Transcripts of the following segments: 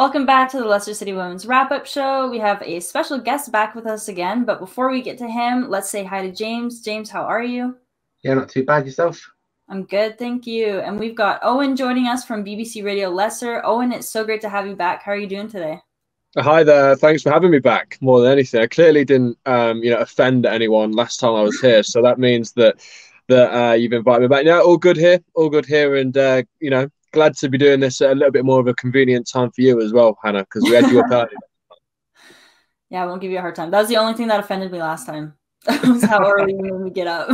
Welcome back to the Leicester City Women's Wrap-Up Show. We have a special guest back with us again, but before we get to him, let's say hi to James. James, how are you? Yeah, not too bad. Yourself? I'm good, thank you. And we've got Owynn joining us from BBC Radio Leicester. Owynn, it's so great to have you back. How are you doing today? Hi there. Thanks for having me back. More than anything, I clearly didn't, offend anyone last time I was here, so that means that you've invited me back. Yeah, all good here, and glad to be doing this at a little bit more of a convenient time for you as well, Hannah, because we had you up early. Yeah, I won't give you a hard time. That was the only thing that offended me last time. That was how early you made me get up.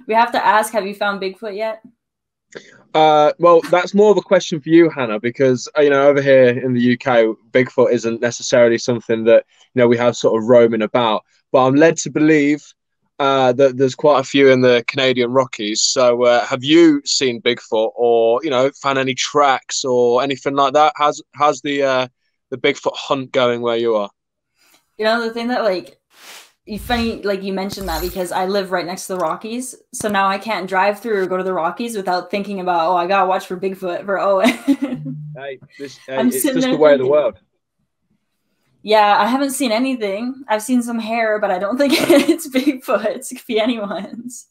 We have to ask, have you found Bigfoot yet? Well, that's more of a question for you, Hannah, because over here in the UK, Bigfoot isn't necessarily something that we have sort of roaming about. But I'm led to believe that there's quite a few in the Canadian Rockies. So have you seen Bigfoot, or found any tracks or anything like that? How's the Bigfoot hunt going where you are? The thing that funny, you mentioned that, because I live right next to the Rockies, so now I can't drive through or go to the Rockies without thinking about, I gotta watch for Bigfoot for Owynn. It's just the way of the world. Yeah, I haven't seen anything. I've seen some hair, but I don't think it's Bigfoot. It could be anyone's.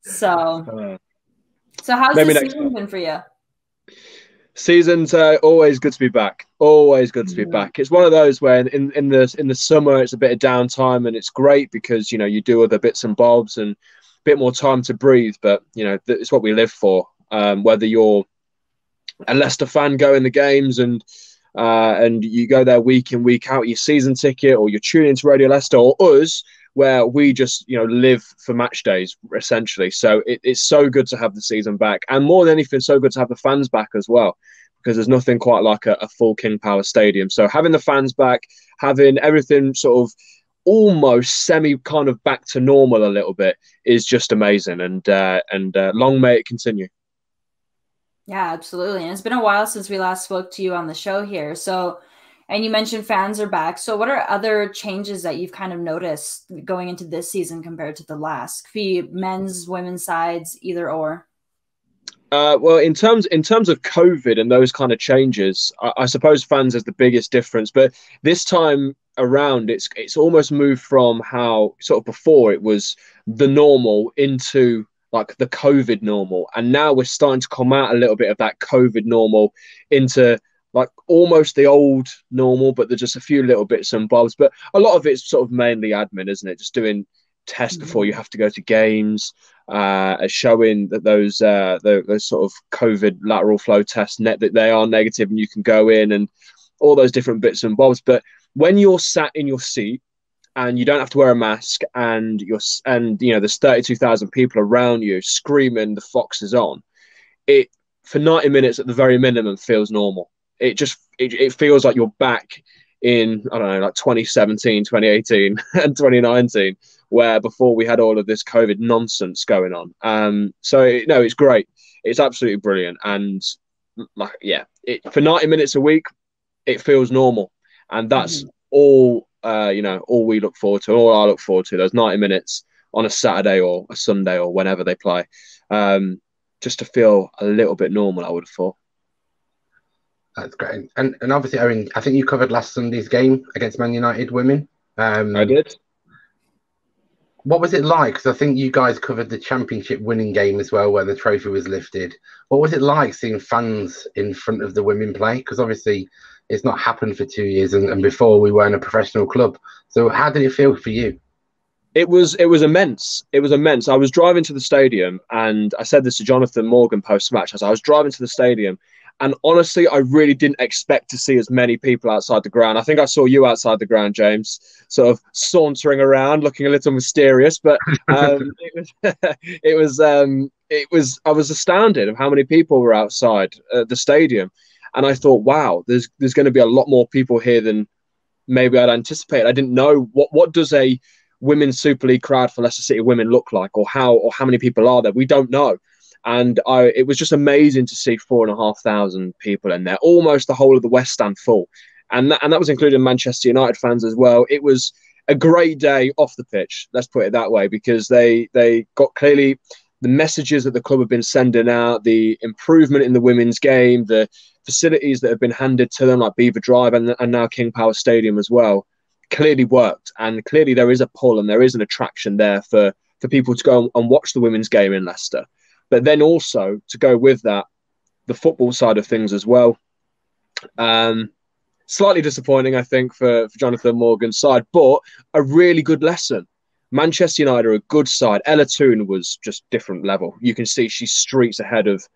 So how's the season been for you? Season's always good to be back. Always good to be back. It's one of those where in the summer it's a bit of downtime, and it's great because you do other bits and bobs and a bit more time to breathe. But it's what we live for. Whether you're a Leicester fan going the games and you go there week in, week out, your season ticket, or you're tuning into Radio Leicester, or us, where we just live for match days essentially. So it's so good to have the season back, and more than anything, so good to have the fans back as well, because there's nothing quite like a full King Power stadium. So having the fans back, having everything sort of almost semi kind of back to normal a little bit, is just amazing, and long may it continue. Yeah, absolutely. And it's been a while since we last spoke to you on the show here. So, and you mentioned fans are back. So what are other changes that you've kind of noticed going into this season compared to the last? For you, men's, women's sides, either or? Well, in terms of COVID and those kind of changes, I suppose fans is the biggest difference. But this time around, it's almost moved from how sort of before it was the normal into like the COVID normal, and now we're starting to come out a little bit of that COVID normal into like almost the old normal, but there's just a few little bits and bobs. But a lot of it's sort of mainly admin, isn't it? Just doing tests before you have to go to games, showing that those sort of COVID lateral flow tests that they are negative and you can go in, and all those different bits and bobs. But when you're sat in your seat and you don't have to wear a mask, and there's 32,000 people around you screaming the Fox is on, it for 90 minutes at the very minimum feels normal. It feels like you're back in, I don't know, like 2017, 2018 and 2019, where before we had all of this COVID nonsense going on. It's great. It's absolutely brilliant. And for 90 minutes a week, it feels normal. And that's all we look forward to, all I look forward to, those 90 minutes on a Saturday or a Sunday or whenever they play, just to feel a little bit normal, I would have thought. That's great. And obviously, Owynn, I think you covered last Sunday's game against Man United women. I did. What was it like? Because I think you guys covered the championship winning game as well, where the trophy was lifted. What was it like seeing fans in front of the women play? Because obviously it's not happened for 2 years, and before we weren't a professional club. So how did it feel for you? It was immense. It was immense. I was driving to the stadium, and I said this to Jonathan Morgan post-match, as I was driving to the stadium, and honestly, I really didn't expect to see as many people outside the ground. I think I saw you outside the ground, James, sort of sauntering around, looking a little mysterious. But I was astounded of how many people were outside the stadium, and I thought, wow, there's going to be a lot more people here than maybe I'd anticipated. I didn't know what does a Women's Super League crowd for Leicester City women look like, or how many people are there. We don't know. And it was just amazing to see 4,500 people in there, almost the whole of the West Stand full. And that was including Manchester United fans as well. It was a great day off the pitch, let's put it that way, because they got clearly messages that the club have been sending out, the improvement in the women's game, the facilities that have been handed to them, like Beaver Drive and now King Power Stadium as well, clearly worked. And clearly there is a pull and there is an attraction there for people to go and watch the women's game in Leicester. But then also to go with that, the football side of things as well. Slightly disappointing, I think, for Jonathan Morgan's side, but a really good lesson. Manchester United are a good side. Ella Toone was just different level. You can see she's streets ahead of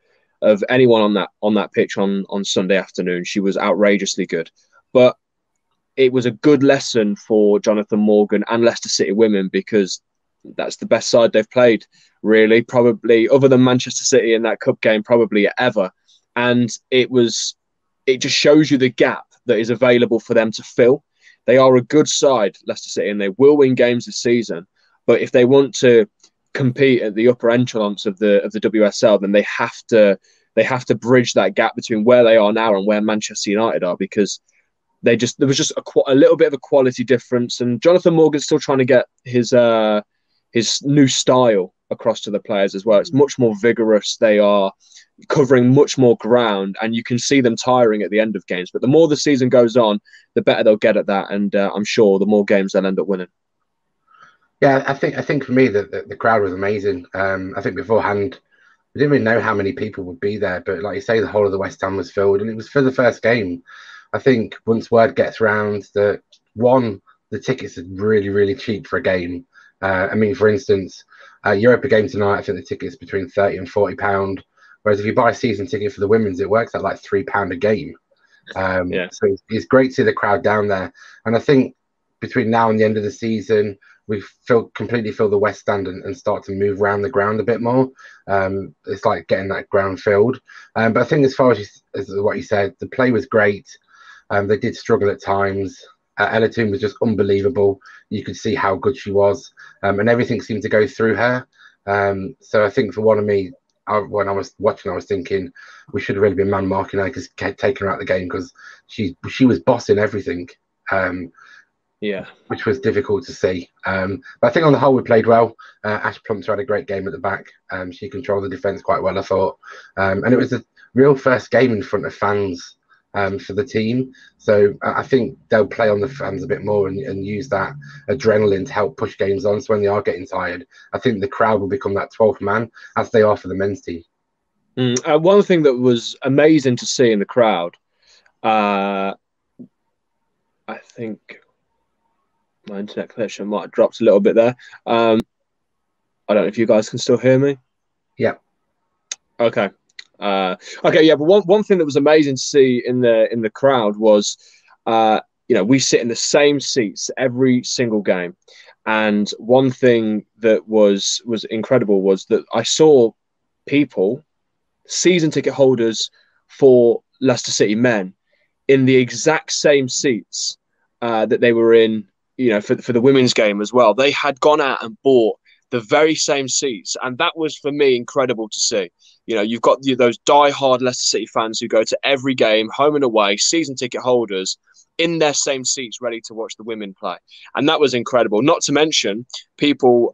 anyone on that pitch on Sunday afternoon. She was outrageously good. But it was a good lesson for Jonathan Morgan and Leicester City women, because that's the best side they've played, really, probably, other than Manchester City in that cup game, probably ever. And it just shows you the gap that is available for them to fill. They are a good side, Leicester City, and they will win games this season. But if they want to compete at the upper echelons of the WSL, then they have to bridge that gap between where they are now and where Manchester United are, because there was just a little bit of a quality difference. And Jonathan Morgan's still trying to get his new style across to the players as well. It's much more vigorous. They are covering much more ground, and you can see them tiring at the end of games. But the more the season goes on, the better they'll get at that, and I'm sure the more games they'll end up winning. Yeah, I think for me the crowd was amazing. I think beforehand we didn't really know how many people would be there, but like you say, the whole of the West Ham was filled, and it was for the first game. I think once word gets around that, one, the tickets are really, really cheap for a game. I mean, for instance, Europa game tonight, I think the ticket's between £30 and £40. Whereas if you buy a season ticket for the women's, it works at like £3 a game. So it's great to see the crowd down there. And I think between now and the end of the season, we completely fill the West Stand and start to move around the ground a bit more. It's like getting that ground filled. But I think as far as what you said, the play was great. They did struggle at times. Ella Toone was just unbelievable. You could see how good she was. And everything seemed to go through her. So I think for one of me, when I was watching, I was thinking we should have really been man-marking her, because taking her out of the game, because she was bossing everything, which was difficult to see. But I think on the whole we played well. Ash Plumter had a great game at the back. She controlled the defence quite well, I thought. And it was a real first game in front of fans for the team. So I think they'll play on the fans a bit more and use that adrenaline to help push games on. So when they are getting tired, I think the crowd will become that 12th man, as they are for the men's team. One thing that was amazing to see in the crowd, I think my internet connection might have dropped a little bit there. I don't know if you guys can still hear me. Yeah. Okay. But one thing that was amazing to see in the crowd was, we sit in the same seats every single game, and one thing that was incredible was that I saw people, season ticket holders for Leicester City men, in the exact same seats that they were in, for the women's game as well. They had gone out and bought the very same seats, and that was for me incredible to see. You've got those die-hard Leicester City fans who go to every game, home and away, season ticket holders, in their same seats, ready to watch the women play, and that was incredible. Not to mention people,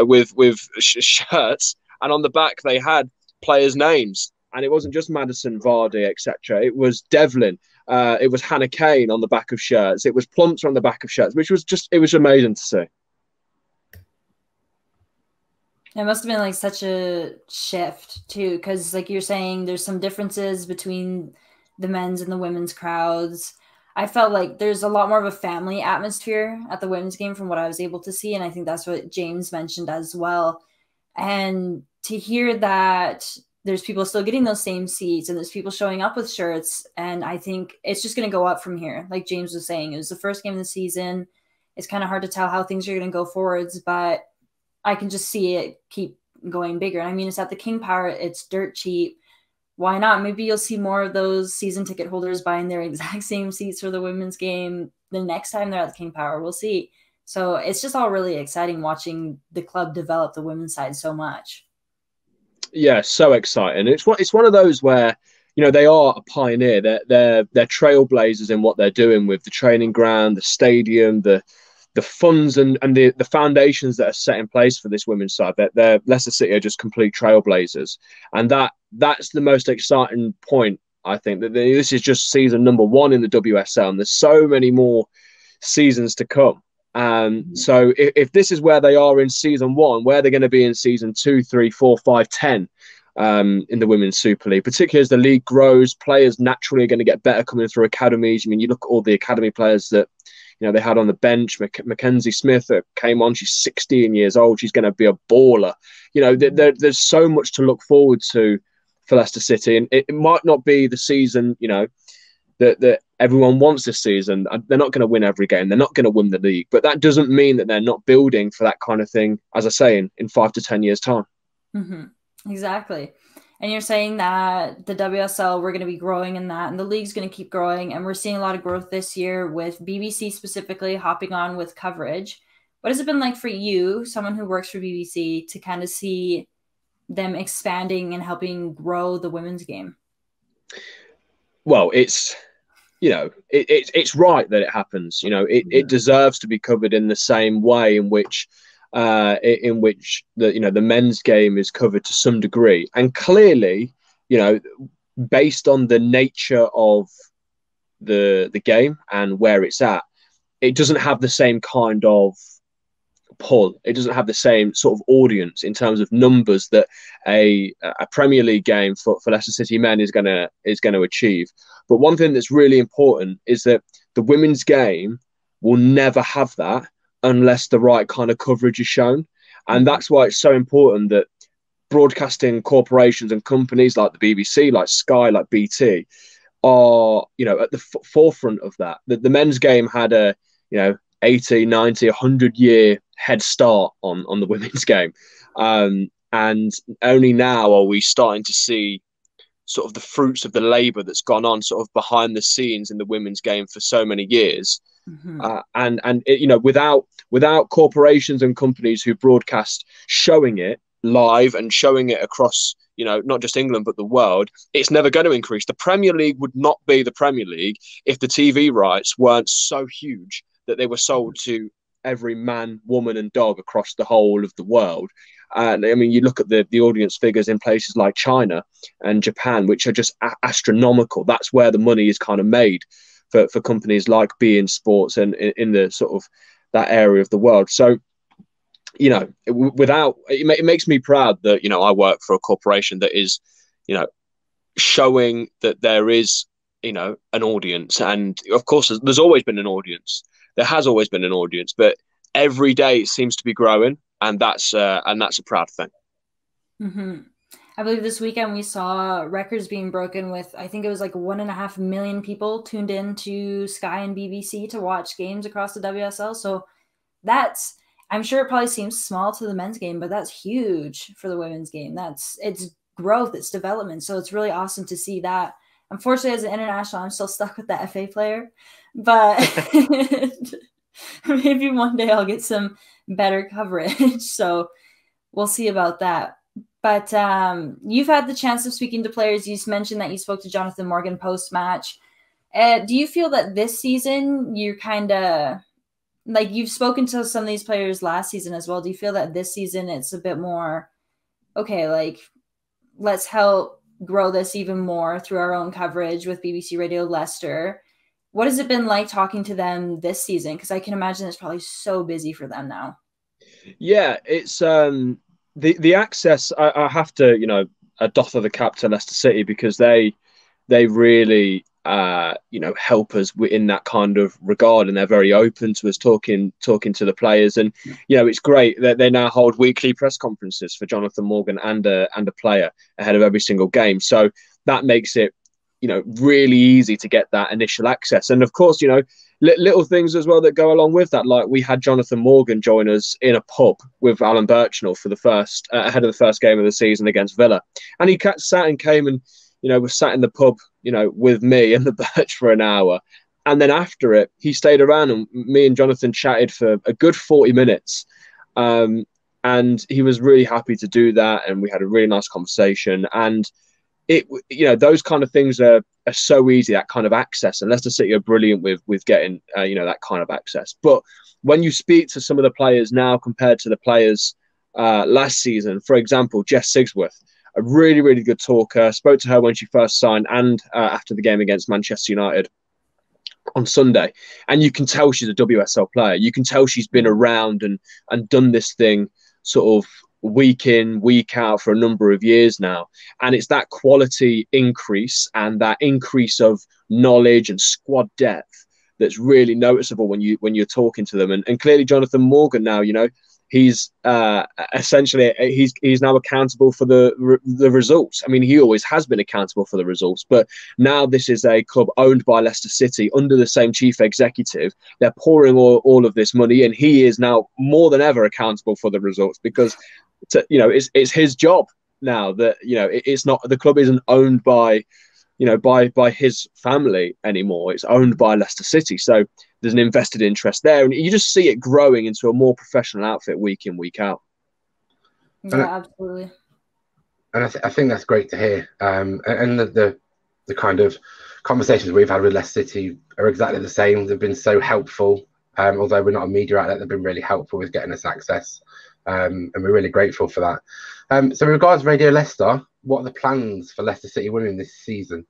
with shirts, and on the back they had players' names, and it wasn't just Madison, Vardy, etc. It was Devlin, it was Hannah Kane on the back of shirts, it was Plumter on the back of shirts, which was it was amazing to see. It must have been like such a shift too, because like you're saying, there's some differences between the men's and the women's crowds. I felt like there's a lot more of a family atmosphere at the women's game from what I was able to see, and I think that's what James mentioned as well. And to hear that there's people still getting those same seats and there's people showing up with shirts, and I think it's just going to go up from here. Like James was saying, it was the first game of the season. It's kind of hard to tell how things are going to go forwards, but I can just see it keep going bigger. I mean, it's at the King Power. It's dirt cheap. Why not? Maybe you'll see more of those season ticket holders buying their exact same seats for the women's game the next time they're at the King Power. We'll see. So it's just all really exciting watching the club develop the women's side so much. Yeah, so exciting. It's one of those where, they are a pioneer. They're trailblazers in what they're doing with the training ground, the stadium, the the funds and the foundations that are set in place for this women's side, that Leicester City are just complete trailblazers, and that's the most exciting point. I think that this is just season number 1 in the WSL, and there's so many more seasons to come. So if this is where they are in season 1, where they're going to be in season 2, 3, 4, 5, 10 in the Women's Super League, particularly as the league grows, players naturally are going to get better coming through academies. I mean, you look at all the academy players that they had on the bench. Mackenzie Smith came on. She's 16 years old. She's going to be a baller. There's so much to look forward to for Leicester City, and it might not be the season that everyone wants this season. They're not going to win every game. They're not going to win the league, but that doesn't mean that they're not building for that kind of thing, as I say, in 5 to 10 years' time. Mm-hmm. Exactly. And you're saying that the WSL, we're going to be growing in that, and the league's going to keep growing, and we're seeing a lot of growth this year with BBC specifically hopping on with coverage. What has it been like for you, someone who works for BBC, to kind of see them expanding and helping grow the women's game? Well, it's right that it happens. It deserves to be covered in the same way in which the men's game is covered to some degree. And clearly, based on the nature of the game and where it's at, it doesn't have the same kind of pull. It doesn't have the same sort of audience in terms of numbers that a Premier League game for Leicester City men is going to achieve. But one thing that's really important is that the women's game will never have that unless the right kind of coverage is shown. And that's why it's so important that broadcasting corporations and companies like the BBC, like Sky, like BT are, at the forefront of that. The men's game had a, 80, 90, 100-year head start on the women's game. And only now are we starting to see sort of the fruits of the labour that's gone on sort of behind the scenes in the women's game for so many years. Without corporations and companies who broadcast showing it live and showing it across, not just England, but the world, it's never going to increase. The Premier League would not be the Premier League if the TV rights weren't so huge that they were sold to every man, woman and dog across the whole of the world. And I mean, you look at the audience figures in places like China and Japan, which are just astronomical. That's where the money is kind of made for companies like beIN Sports and in the sort of that area of the world. So, it makes me proud that, I work for a corporation that is, showing that there is, an audience. And of course, there's always been an audience. There has always been an audience, but every day it seems to be growing, and that's a proud thing. Mm-hmm. I believe this weekend we saw records being broken with, I think it was like 1.5 million people tuned in to Sky and BBC to watch games across the WSL. So I'm sure it probably seems small to the men's game, but that's huge for the women's game. It's growth, it's development. So it's really awesome to see that. Unfortunately, as an international, I'm still stuck with the FA player, but maybe one day I'll get some better coverage. So we'll see about that. But you've had the chance of speaking to players. You mentioned that you spoke to Jonathan Morgan post-match. Do you feel that this season you're kind of, like, you've spoken to some of these players last season as well. Do you feel that this season it's a bit more, okay, like, let's help grow this even more through our own coverage with BBC Radio Leicester? What has it been like talking to them this season? Because I can imagine it's probably so busy for them now. Yeah, it's the access. I have to, doff of the cap to Leicester City, because they really help us in that kind of regard, and they're very open to us talking to the players. And it's great that they now hold weekly press conferences for Jonathan Morgan and a player ahead of every single game. So that makes it really easy to get that initial access. And of course, little things as well that go along with that. Like, we had Jonathan Morgan join us in a pub with Alan Birchnell for the first ahead of the first game of the season against Villa, and he sat and came and was sat in the pub with me and the Birch for an hour, and then after it he stayed around and me and Jonathan chatted for a good 40 minutes, and he was really happy to do that, and we had a really nice conversation. And those kind of things are so easy, that kind of access, and Leicester City are brilliant with getting that kind of access. But when you speak to some of the players now compared to the players last season, for example, Jess Sigsworth, a really, really good talker. Spoke to her when she first signed and after the game against Manchester United on Sunday, and you can tell she's a WSL player. You can tell she's been around and done this thing sort of week in, week out for a number of years now. And it's that quality increase and that increase of knowledge and squad depth that's really noticeable when you're talking to them. And clearly Jonathan Morgan now, he's essentially he's now accountable for the results. I mean, he always has been accountable for the results, but now this is a club owned by Leicester City under the same chief executive. They're pouring all of this money in. He is now more than ever accountable for the results because it's his job now. That it's not, the club isn't owned by his family anymore. It's owned by Leicester City. So there's an invested interest there. And you just see it growing into a more professional outfit week in, week out. Yeah, absolutely. And I think that's great to hear. And the kind of conversations we've had with Leicester City are exactly the same. They've been so helpful. Although we're not a media outlet, they've been really helpful with getting us access. And we're really grateful for that. So in regards to Radio Leicester, what are the plans for Leicester City Women this season?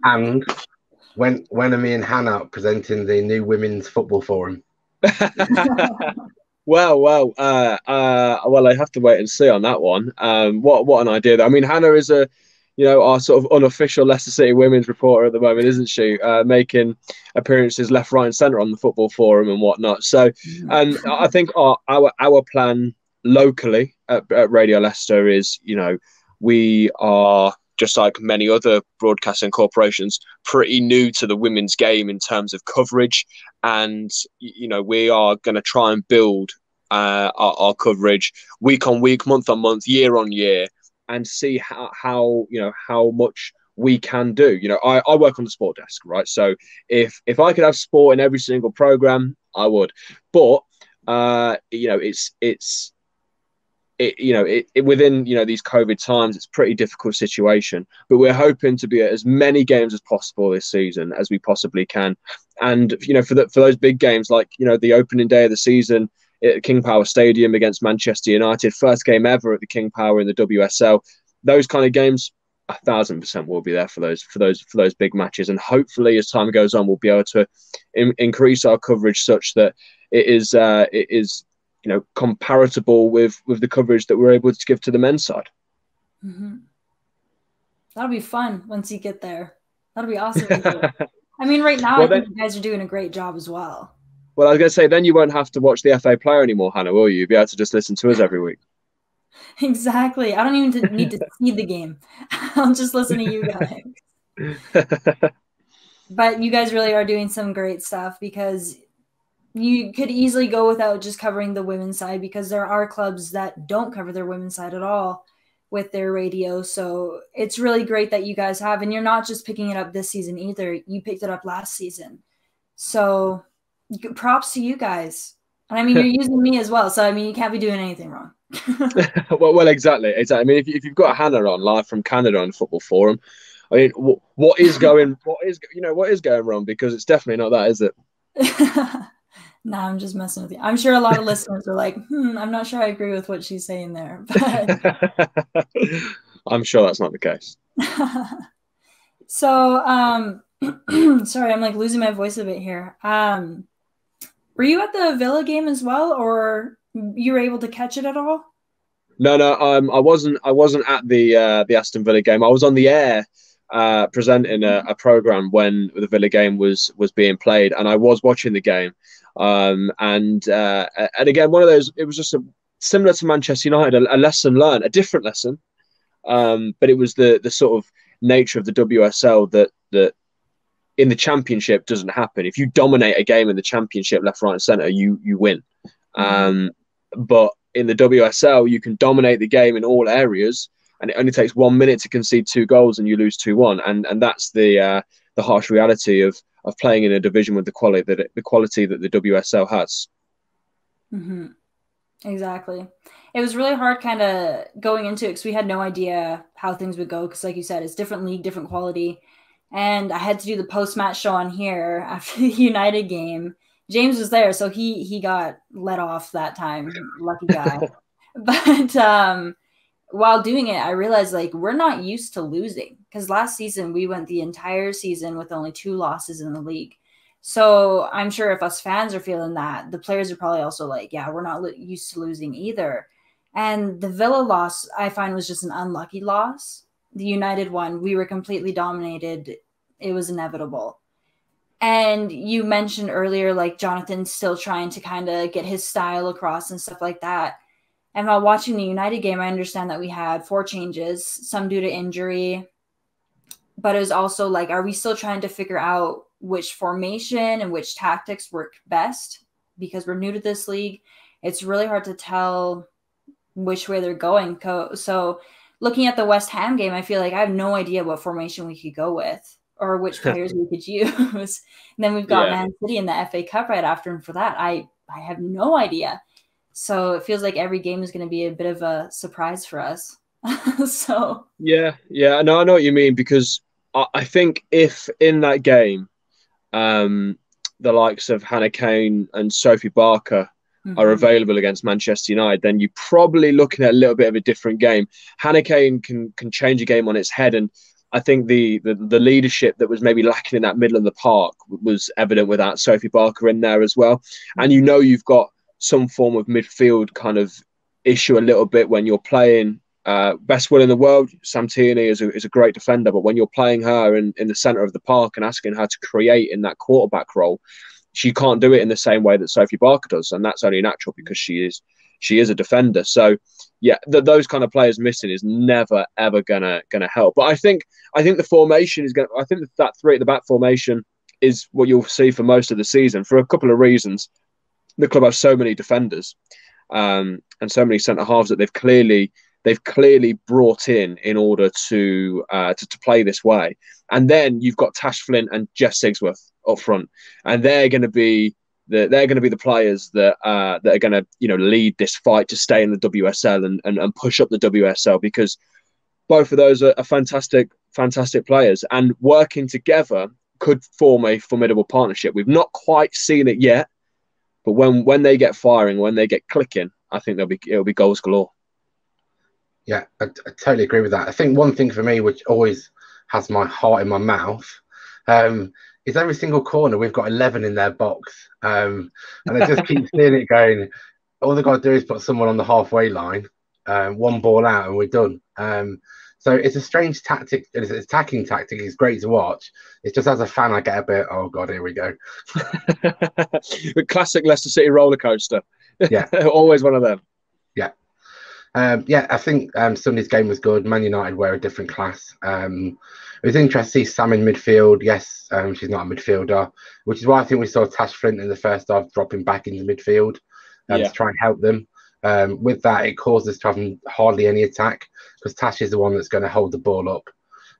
And when are me and Hannah presenting the new Women's Football Forum? Well, I have to wait and see on that one. What an idea! I mean, Hannah is our sort of unofficial Leicester City women's reporter at the moment, isn't she? Making appearances left, right, and centre on the Football Forum and whatnot. So, I think our plan locally at Radio Leicester is, we are, just like many other broadcasting corporations, pretty new to the women's game in terms of coverage, and we are going to try and build our coverage week on week, month on month, year on year, and see how much we can do. I work on the sport desk, right? So if I could have sport in every single program, I would. But within these COVID times, it's a pretty difficult situation. But we're hoping to be at as many games as possible this season as we possibly can. And for those big games, like the opening day of the season at King Power Stadium against Manchester United, first game ever at the King Power in the WSL, those kind of games, 1,000% will be there for those big matches. And hopefully, as time goes on, we'll be able to increase our coverage such that it is comparable with the coverage that we're able to give to the men's side. Mm-hmm. That'll be fun once you get there. That'll be awesome. I mean, right now, I think you guys are doing a great job as well. Well, I was going to say, then you won't have to watch the FA player anymore, Hannah, will you? You'll be able to just listen to us every week. Exactly. I don't even need to see the game. I'll just listen to you guys. But you guys really are doing some great stuff, because you could easily go without just covering the women's side, because there are clubs that don't cover their women's side at all with their radio. So it's really great that you guys have, and you're not just picking it up this season either. You picked it up last season. So props to you guys. And I mean, you're using me as well. So, I mean, you can't be doing anything wrong. well, exactly. I mean, if you've got Hannah on live from Canada on the Football Forum, I mean, what is going wrong? Because it's definitely not that, is it? No, I'm just messing with you. I'm sure a lot of listeners are like, I'm not sure I agree with what she's saying there. But I'm sure that's not the case. So, sorry, I'm like losing my voice a bit here. Were you at the Villa game as well, or you were able to catch it at all? No, I wasn't at the Aston Villa game. I was on the air presenting a program when the Villa game was being played, and I was watching the game. And again, one of those, it was just similar to Manchester United, a lesson learned, a different lesson. But it was the sort of nature of the WSL that in the Championship doesn't happen. If you dominate a game in the Championship, left, right, and centre, you win. But in the WSL, you can dominate the game in all areas, and it only takes 1 minute to concede 2 goals, and you lose 2-1. And that's the harsh reality of playing in a division with the quality that the WSL has. Mm-hmm. Exactly. It was really hard kind of going into it because we had no idea how things would go because, like you said, it's different league, different quality. And I had to do the post-match show on here after the United game. James was there, so he got let off that time. Lucky guy. But while doing it, I realized like we're not used to losing because last season we went the entire season with only 2 losses in the league. So I'm sure if us fans are feeling that, the players are probably also like, yeah, we're not used to losing either. And the Villa loss, I find, was just an unlucky loss. The United one, we were completely dominated. It was inevitable. And you mentioned earlier, like Jonathan still trying to kind of get his style across and stuff like that. And while watching the United game, I understand that we had 4 changes, some due to injury, but it was also like, are we still trying to figure out which formation and which tactics work best? Because we're new to this league, it's really hard to tell which way they're going. So looking at the West Ham game, I feel like I have no idea what formation we could go with or which players we could use. And then we've got Man City in the FA Cup right after, and for that, I have no idea. So it feels like every game is going to be a bit of a surprise for us. So yeah, no, I know what you mean, because I think if in that game, the likes of Hannah Kane and Sophie Barker are available against Manchester United, then you're probably looking at a little bit of a different game. Hannah Kane can change a game on its head, and I think the leadership that was maybe lacking in that middle of the park was evident without Sophie Barker in there as well. And you know you've got some form of midfield kind of issue a little bit when you're playing best will in the world. Sam Tierney is a great defender, but when you're playing her in the centre of the park and asking her to create in that quarterback role, she can't do it in the same way that Sophie Barker does, and that's only natural because she is a defender. So yeah, those kind of players missing is never ever gonna help. But I think the formation is I think that 3 at the back formation is what you'll see for most of the season for a couple of reasons. The club has so many defenders and so many centre halves that they've clearly brought in order to play this way. And then you've got Tash Flint and Jess Sigsworth up front, and they're going to be the players that are going to lead this fight to stay in the WSL and push up the WSL, because both of those are fantastic players, and working together could form a formidable partnership. We've not quite seen it yet, but when they get firing, when they get clicking, I think it'll be goals galore. Yeah, I totally agree with that. I think one thing for me, which always has my heart in my mouth, is every single corner we've got 11 in their box. And I just keep seeing it going, all they've got to do is put someone on the halfway line, 1 ball out, and we're done. So it's a strange tactic. It's an attacking tactic. It's great to watch. It's just, as a fan, I get a bit, oh God, here we go. The classic Leicester City roller coaster. Yeah. Always one of them. Yeah. I think Sunday's game was good. Man United were a different class. It was interesting to see Sam in midfield. Yes, she's not a midfielder, which is why I think we saw Tash Flint in the first half dropping back into midfield to try and help them. With that, it caused us to have hardly any attack, because Tash is the one that's going to hold the ball up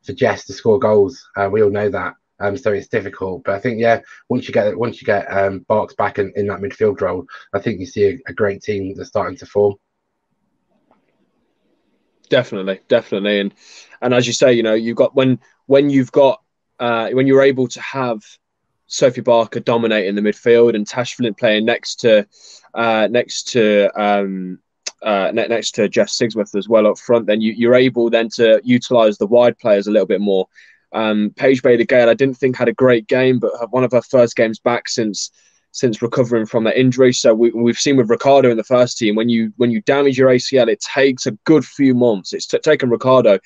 for Jess to score goals. We all know that. So it's difficult. But I think, once you get Barks back in that midfield role, I think you see a great team that's starting to form. Definitely, and as you say, you've got when you're able to have Sophie Barker dominating the midfield and Tash Flint playing next to Jess Sigsworth as well up front, then you're able then to utilise the wide players a little bit more. Paige Bader-Gale, I didn't think had a great game, but one of her first games back since recovering from that injury. So we've seen with Ricardo in the first team, when you damage your ACL, it takes a good few months. It's taken Ricardo,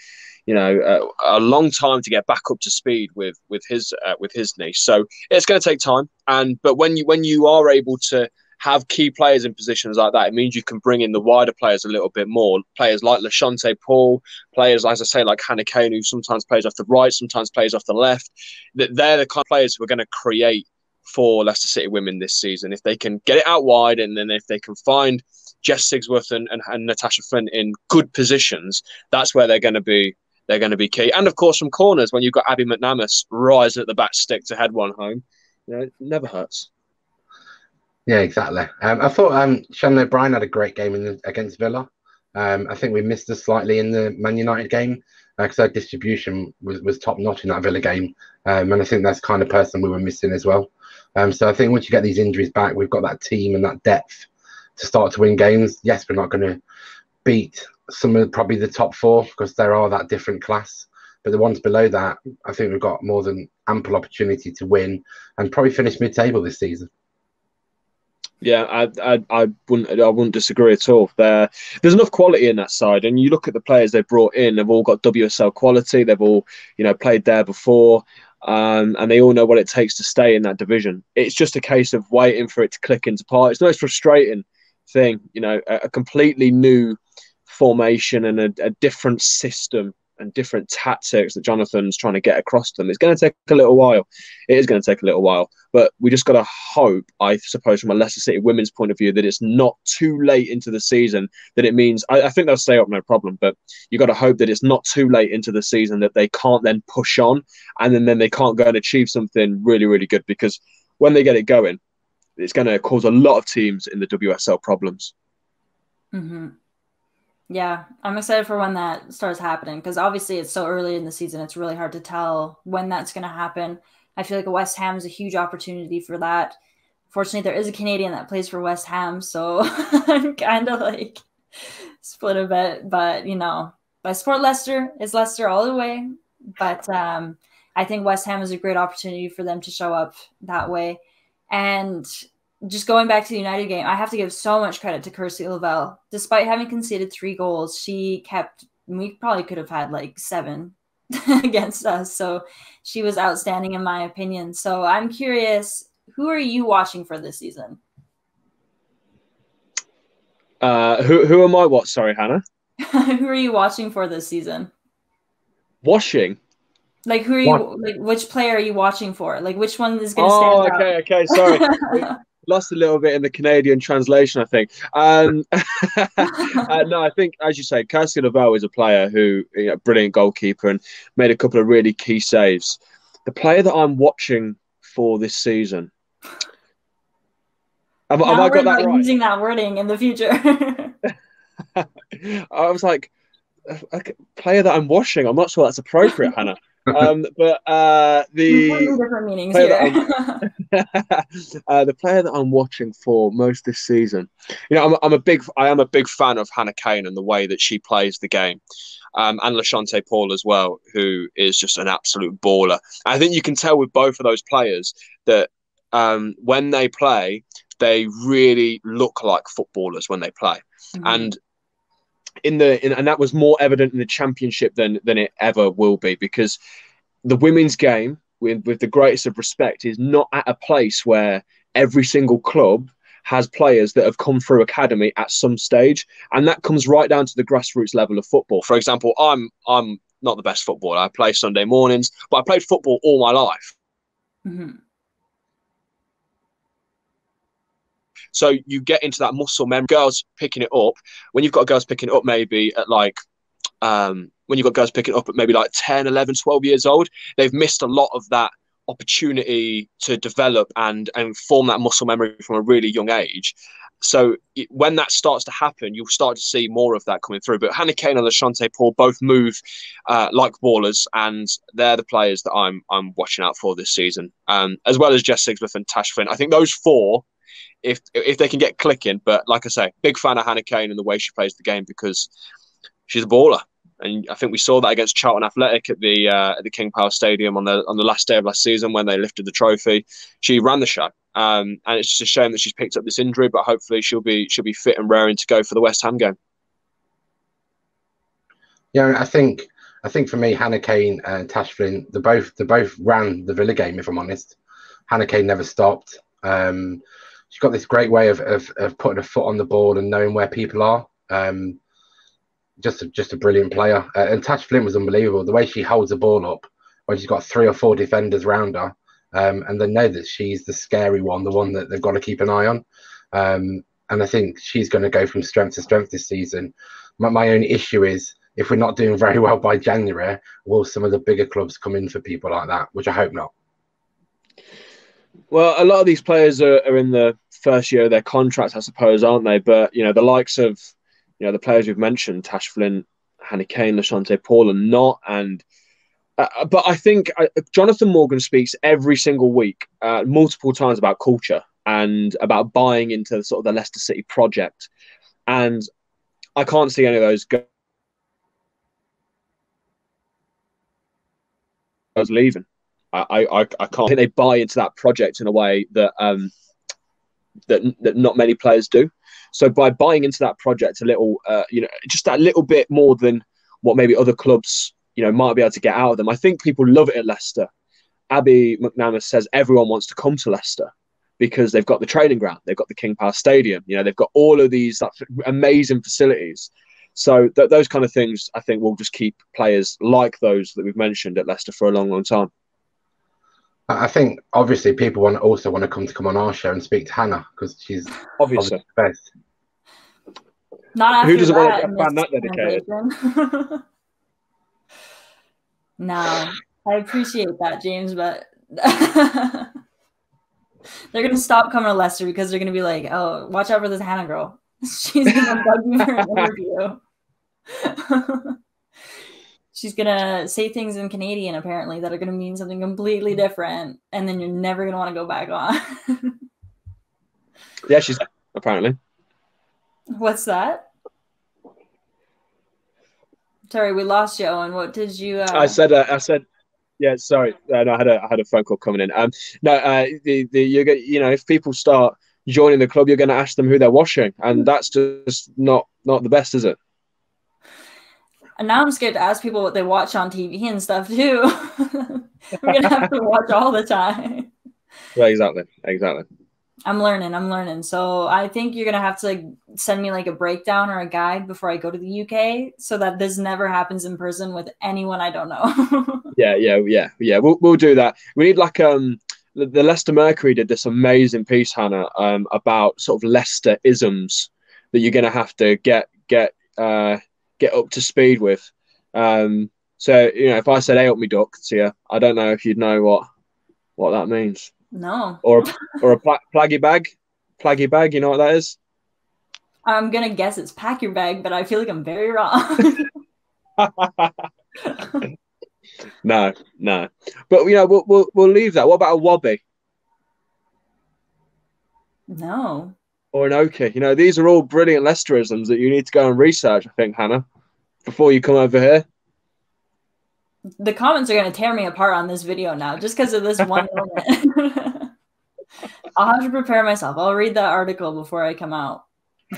a long time to get back up to speed with his knee. So it's going to take time. But when you are able to have key players in positions like that, it means you can bring in the wider players a little bit more. Players like Lashante Paul, players, as I say, like Hannah Kane, who sometimes plays off the right, sometimes plays off the left. They're the kind of players who are going to create for Leicester City women this season. If they can get it out wide, and then if they can find Jess Sigsworth and Natasha Flint in good positions, that's where they're going to be key. And of course, from corners, when you've got Abby McNamara rising at the back stick to head one home, it never hurts. Yeah, exactly. I thought Shannon O'Brien had a great game against Villa. I think we missed her slightly in the Man United game because our distribution was top notch in that Villa game, and I think that's the kind of person we were missing as well. So I think once you get these injuries back, we've got that team and that depth to start to win games. Yes, we're not going to beat some of probably the top four because there are that different class, but the ones below that, I think we've got more than ample opportunity to win and probably finish mid-table this season. Yeah, I wouldn't disagree at all. There's enough quality in that side, and you look at the players they brought in. They've all got WSL quality. They've all played there before, and they all know what it takes to stay in that division. It's just a case of waiting for it to click into part. It's the most frustrating thing, a completely new formation and a different system and different tactics that Jonathan's trying to get across to them. It's going to take a little while. It is going to take a little while, but we just got to hope, I suppose, from a Leicester City women's point of view, that it's not too late into the season, that it means, I think they'll stay up no problem, but you got to hope that it's not too late into the season that they can't then push on and then they can't go and achieve something really, really good, because when they get it going, it's going to cause a lot of teams in the WSL problems. Mm-hmm. Yeah, I'm excited for when that starts happening, because obviously it's so early in the season. It's really hard to tell when that's going to happen. I feel like West Ham is a huge opportunity for that. Fortunately, there is a Canadian that plays for West Ham, so I'm kind of like split a bit. But, I support Leicester. It's Leicester all the way. But I think West Ham is a great opportunity for them to show up that way. And just going back to the United game, I have to give so much credit to Kirsty Lavelle. Despite having conceded 3 goals, we probably could have had like 7 against us. So she was outstanding in my opinion. So I'm curious, who are you watching for this season? Who am I? What? Sorry, Hannah. Who are you watching for this season? Watching? Like, who are you? Like, which player are you watching for? Like, which one is going to stand out? Oh, okay. Sorry. Lost a little bit in the Canadian translation, I think. No, I think, as you say, Kirsty Lavelle is a player who, brilliant goalkeeper and made a couple of really key saves. The player that I'm watching for this season. Have I got that right? Using that wording in the future. I was like, a player that I'm watching. I'm not sure that's appropriate, Hannah. But the different meanings here. The player that I'm watching for most this season, I am a big fan of Hannah Kane and the way that she plays the game, and Lashante Paul as well, who is just an absolute baller. I think you can tell with both of those players that when they play, they really look like footballers when they play, and and that was more evident in the Championship than it ever will be, because the women's game, with the greatest of respect, is not at a place where every single club has players that have come through academy at some stage, and that comes right down to the grassroots level of football. For example, I'm not the best footballer. I play Sunday mornings, but I played football all my life. Mm-hmm. So you get into that muscle memory. Girls picking it up, when you've got girls picking it up maybe at like, when you've got girls picking it up at maybe like 10, 11, 12 years old, they've missed a lot of that opportunity to develop and form that muscle memory from a really young age. So when that starts to happen, you'll start to see more of that coming through. But Hannah Kane and Lashante Paul both move like ballers, and they're the players that I'm watching out for this season, as well as Jess Sigsworth and Tash Flynn. I think those 4, if they can get clicking. But like I say, big fan of Hannah Kane and the way she plays the game, because she's a baller. And I think we saw that against Charlton Athletic at the King Power Stadium on the last day of last season when they lifted the trophy. She ran the show, and it's just a shame that she's picked up this injury. But hopefully she'll be fit and raring to go for the West Ham game. Yeah, I think for me, Hannah Kane and Tash Flynn, they both ran the Villa game. If I'm honest, Hannah Kane never stopped. She's got this great way of putting a foot on the ball and knowing where people are. Just a brilliant player. And Tash Flynn was unbelievable. The way she holds the ball up when she's got 3 or 4 defenders around her, and they know that she's the scary one, the one that they've got to keep an eye on. And I think she's going to go from strength to strength this season. My only issue is, if we're not doing very well by January, will some of the bigger clubs come in for people like that? Which I hope not. Well, a lot of these players are in the first year of their contracts, I suppose, aren't they? But, you know, the likes of, you know, the players we've mentioned, Tash Flint, Hannah Kane, Lashante Paul, and not. And but I think Jonathan Morgan speaks every single week, multiple times, about culture and about buying into sort of the Leicester City project. And I can't see any of those guys leaving. I can't. I think they buy into that project in a way that that not many players do. So by buying into that project a little, you know, just that little bit more than what maybe other clubs, you know, might be able to get out of them. I think people love it at Leicester. Abby McNamara says everyone wants to come to Leicester because they've got the training ground, they've got the King Power Stadium, you know, they've got all of these amazing facilities. So those kind of things, I think, will just keep players like those that we've mentioned at Leicester for a long, long time. I think obviously people also want to come on our show and speak to Hannah because she's obviously the best. Not after who doesn't that, want to find that dedicated? No, I appreciate that, James, but they're gonna stop coming to Leicester because they're gonna be like, "Oh, watch out for this Hannah girl. She's gonna bug you for an interview." She's gonna say things in Canadian apparently that are gonna mean something completely different, and then you're never gonna want to go back on. Yeah, she's apparently. What's that? Sorry, we lost you, Owen. What did you? I said, yeah. Sorry, no, I had a phone call coming in. You know, if people start joining the club, you're going to ask them who they're washing, and that's just not the best, is it? And now I'm scared to ask people what they watch on TV and stuff too. We're gonna have to watch all the time. Yeah, exactly. I'm learning. So I think you're gonna have to like send me like a breakdown or a guide before I go to the UK, so that this never happens in person with anyone I don't know. Yeah. We'll do that. We need like the Leicester Mercury did this amazing piece, Hannah, about sort of Leicester isms that you're gonna have to get up to speed with. So you know, if I said "Hey up me duck" to you, I don't know if you'd know what that means. No. Or a plaggy bag. Plaggy bag, you know what that is? I'm gonna guess it's pack your bag, but I feel like I'm very wrong. No. But you know, we'll leave that. What about a wobby? No. Or an okie? You know, these are all brilliant Leicesterisms that you need to go and research, I think, Hannah, before you come over here. The comments are going to tear me apart on this video now just because of this one moment. I'll have to prepare myself. I'll read that article before I come out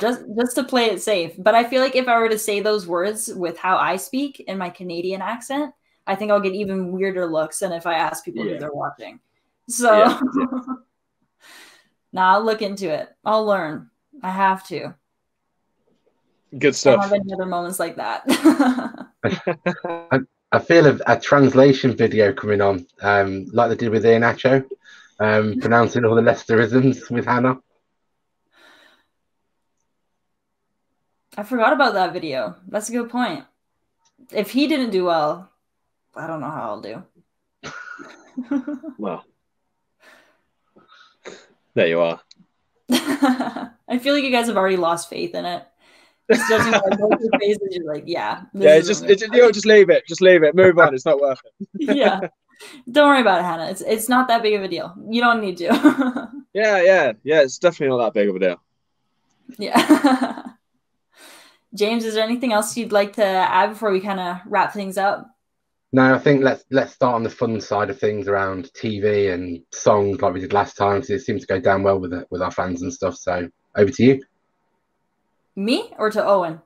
just to play it safe. But I feel like if I were to say those words with how I speak in my Canadian accent, I think I'll get even weirder looks than if I ask people who they're watching. So I'll look into it. I'll learn. I have to. Good stuff. I don't have any other moments like that. I feel a translation video coming on, like they did with Ian Acho, pronouncing all the Leicesterisms with Hannah. I forgot about that video. That's a good point. If he didn't do well, I don't know how I'll do. Well, there you are. I feel like you guys have already lost faith in it. Just judging by both your faces, you're like, yeah. Just leave it. Just leave it. Move on. It's not worth it. Yeah. Don't worry about it, Hannah. It's not that big of a deal. You don't need to. Yeah. It's definitely not that big of a deal. Yeah. James, is there anything else you'd like to add before we kind of wrap things up? No, I think let's start on the fun side of things around TV and songs like we did last time, because it seems to go down well with our fans and stuff. So over to you. Me or to Owen?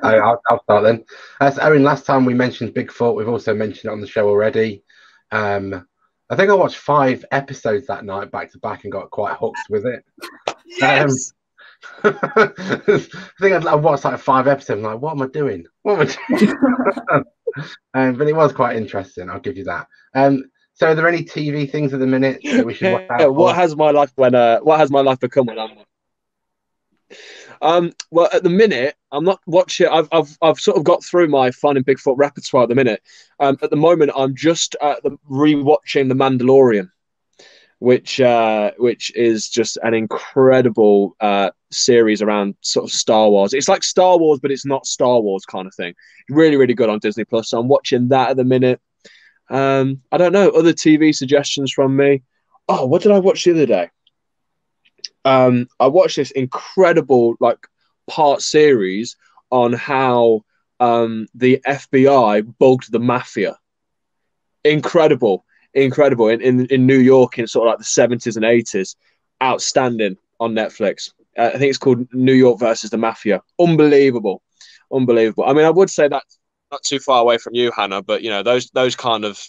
I'll start then. As Owynn, last time we mentioned Bigfoot. We've also mentioned it on the show already. I think I watched 5 episodes that night back to back and got quite hooked with it. Yes. I think I watched like 5 episodes. I'm like, what am I doing? But it was quite interesting. I'll give you that. So, are there any TV things at the minute that we should watch out for? What has my life become when I'm? Well, at the minute, I'm not watching. I've sort of got through my Finding Bigfoot repertoire at the minute. At the moment, I'm just rewatching The Mandalorian. which is just an incredible series around sort of Star Wars. It's like Star Wars, but it's not Star Wars kind of thing. Really, really good on Disney Plus. So I'm watching that at the minute. I don't know, other TV suggestions from me. Oh, what did I watch the other day? I watched this incredible part series on how the FBI bugged the mafia. Incredible in New York in sort of like the 70s and 80s. Outstanding on Netflix. I think it's called New York versus the Mafia. Unbelievable. I mean, I would say that's not too far away from you, Hannah, but those kind of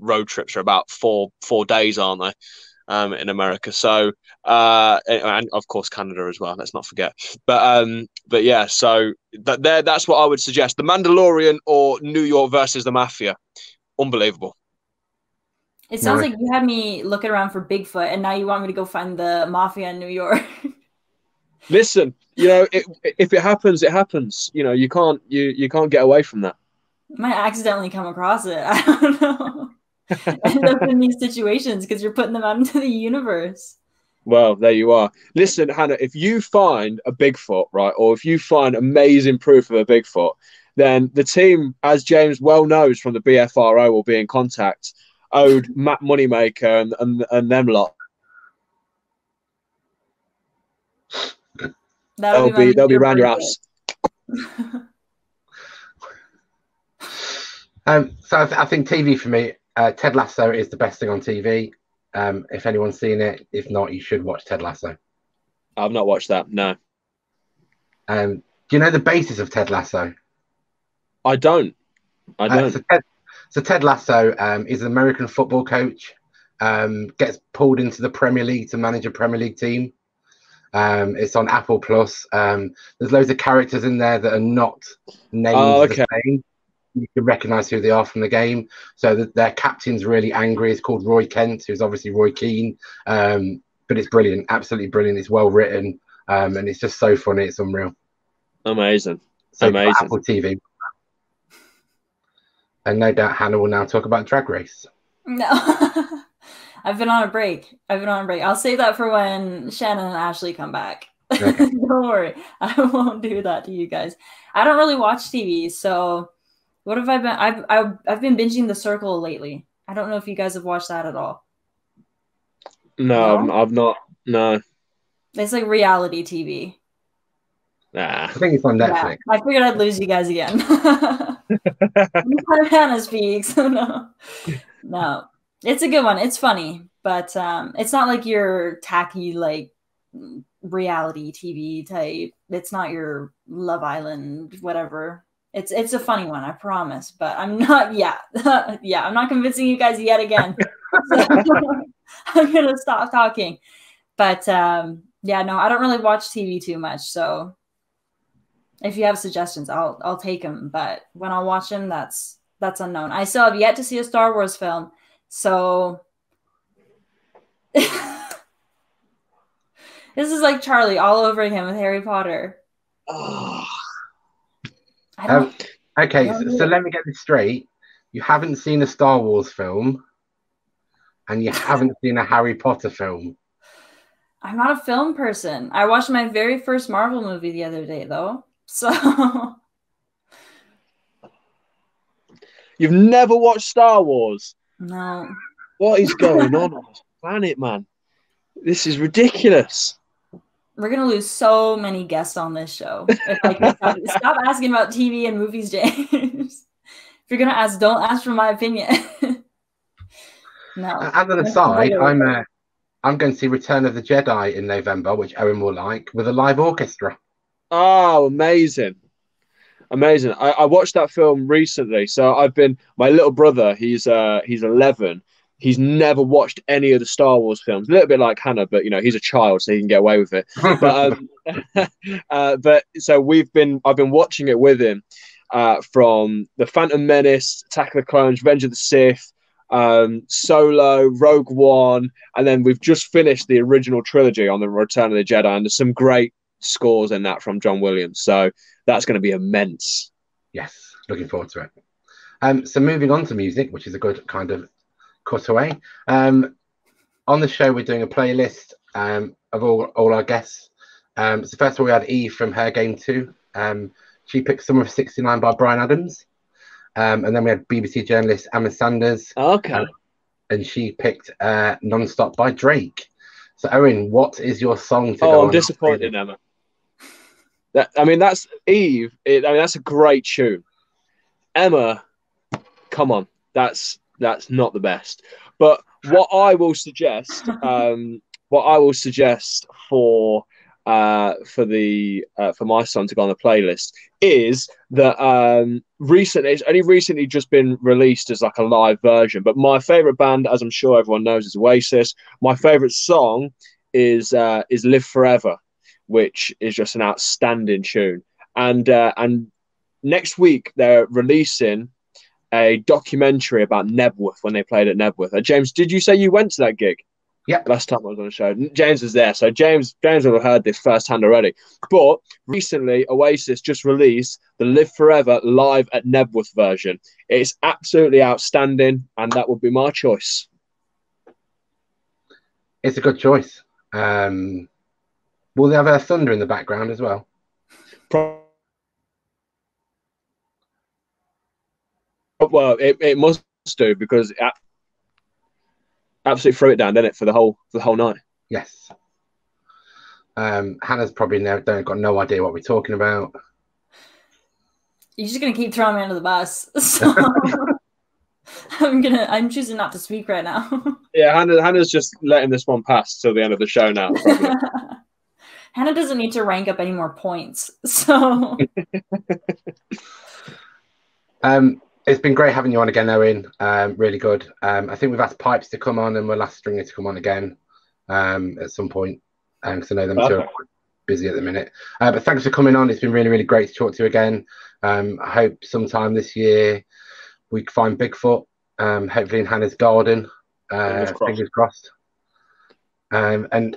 road trips are about four days, aren't they? In America, so and of course Canada as well. Let's not forget. But yeah, so that's what I would suggest: The Mandalorian or New York versus the Mafia. Unbelievable. It sounds like you had me looking around for Bigfoot, and now you want me to go find the mafia in New York. Listen, if it happens, it happens. You can't get away from that. Might accidentally come across it. I don't know. End up in these situations because you're putting them out into the universe. Well, there you are. Listen, Hannah, if you find a Bigfoot, right, or if you find amazing proof of a Bigfoot, then the team, as James well knows from the BFRO, will be in contact. Owed Matt Moneymaker and them lot. They'll be around your house. So I think TV for me, Ted Lasso is the best thing on TV. If anyone's seen it, if not, you should watch Ted Lasso. I've not watched that. No. Do you know the basis of Ted Lasso? I don't. So Ted Lasso is an American football coach. Gets pulled into the Premier League to manage a Premier League team. It's on Apple Plus. There's loads of characters in there that are not named the same. You can recognise who they are from the game. So their captain's really angry. It's called Roy Kent, who's obviously Roy Keane. But it's brilliant, absolutely brilliant. It's well written, and it's just so funny. It's unreal. Amazing. So Apple TV. And no doubt Hannah will now talk about Drag Race. No. I've been on a break. I'll save that for when Shannon and Ashley come back. Okay. Don't worry. I won't do that to you guys. I don't really watch TV, so what have I been? I've been binging The Circle lately. I don't know if you guys have watched that at all. No? I've not. No. It's like reality TV. Nah. I think it's on Netflix. Yeah, I figured I'd lose you guys again. Hannah speaks. No. It's a good one. It's funny, but it's not like your tacky like reality TV type. It's not your Love Island, whatever. It's a funny one, I promise. But I'm not. Yeah, I'm not convincing you guys yet again. So, I'm gonna stop talking. But yeah, no, I don't really watch TV too much. So if you have suggestions, I'll take them. But when I'll watch them, that's unknown. I still have yet to see a Star Wars film. So this is like Charlie all over again with Harry Potter. Okay, so let me get this straight. You haven't seen a Star Wars film and you haven't seen a Harry Potter film. I'm not a film person. I watched my very first Marvel movie the other day, though. So you've never watched Star Wars? No. What is going on this planet, man? This is ridiculous. We're gonna lose so many guests on this show. Stop asking about TV and movies, James. If you're gonna ask, don't ask for my opinion. No. As an aside, I'm going to see Return of the Jedi in November, which Owynn will like, with a live orchestra. Oh, amazing. Amazing. I watched that film recently. So my little brother, he's 11. He's never watched any of the Star Wars films. A little bit like Hannah, but he's a child, so he can get away with it. But so I've been watching it with him from The Phantom Menace, Attack of the Clones, Revenge of the Sith, Solo, Rogue One, and then we've just finished the original trilogy on the Return of the Jedi, and there's some great scores in that from John Williams. So that's going to be immense. Yes, looking forward to it. So moving on to music, which is a good kind of cutaway. on the show, we're doing a playlist of all our guests. So first of all, we had Eve from her game 2. She picked Summer of '69 by Bryan Adams. And then we had BBC journalist Emma Sanders. Okay. And she picked Non-Stop by Drake. So, Owynn, what is your song to go on? I'm disappointed, Emma. That's Eve. That's a great tune. Emma, come on. That's not the best. But what I will suggest, for my son to go on the playlist is that it's only recently just been released as like a live version. But my favorite band, as I'm sure everyone knows, is Oasis. My favorite song is Live Forever, which is just an outstanding tune. And next week they're releasing a documentary about Nebworth when they played at Nebworth. James, did you say you went to that gig? Yeah. Last time I was on the show, James was there. So James will have heard this firsthand already. But recently, Oasis just released the Live Forever live at Nebworth version. It's absolutely outstanding, and that would be my choice. It's a good choice. Will they have a thunder in the background as well? Well, it must do, because it absolutely threw it down, didn't it, for the whole night? Yes. Hannah's probably got no idea what we're talking about. You're just gonna keep throwing me under the bus, so I'm choosing not to speak right now. Yeah, Hannah's just letting this one pass till the end of the show now. Hannah doesn't need to rank up any more points, so. It's been great having you on again, Owynn. Really good. I think we've asked Pipes to come on, and we'll ask Stringer to come on again at some point, because I know them two are quite busy at the minute. But thanks for coming on. It's been really, really great to talk to you again. I hope sometime this year we can find Bigfoot, hopefully in Hannah's garden. Fingers crossed. And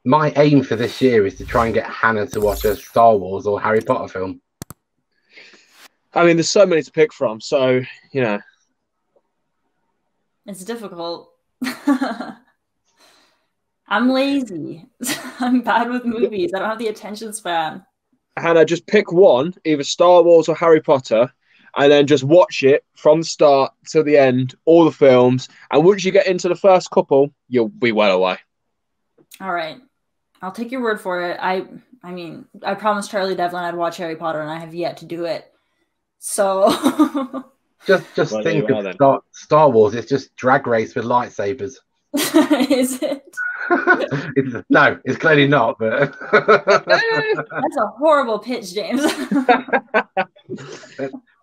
my aim for this year is to try and get Hannah to watch a Star Wars or Harry Potter film. There's so many to pick from, so, you know. It's difficult. I'm lazy. I'm bad with movies. I don't have the attention span. Hannah, just pick one, either Star Wars or Harry Potter, and then just watch it from the start to the end, all the films. And once you get into the first couple, you'll be well away. All right. I'll take your word for it. I promised Charlie Devlin I'd watch Harry Potter, and I have yet to do it. So just think of Star Wars. It's just drag race with lightsabers. Is it? No, it's clearly not. But that's a horrible pitch, James.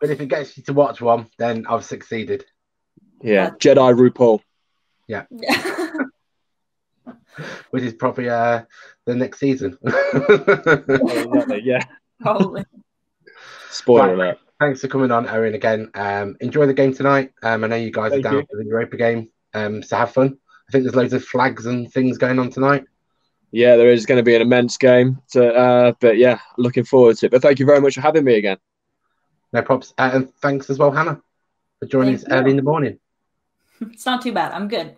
but if it gets you to watch one, then I've succeeded. Yeah, Jedi RuPaul. Yeah. Which is probably the next season. Yeah. Probably. Spoiler alert. Thanks for coming on, Owynn, again. Enjoy the game tonight. I know you guys are down for the Europa game, so have fun. I think there's loads of flags and things going on tonight. Yeah, there is going to be an immense game. But yeah, looking forward to it. But thank you very much for having me again. No props. And thanks as well, Hannah, for joining us early in the morning. It's not too bad. I'm good.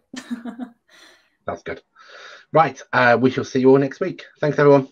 That's good. Right. We shall see you all next week. Thanks, everyone.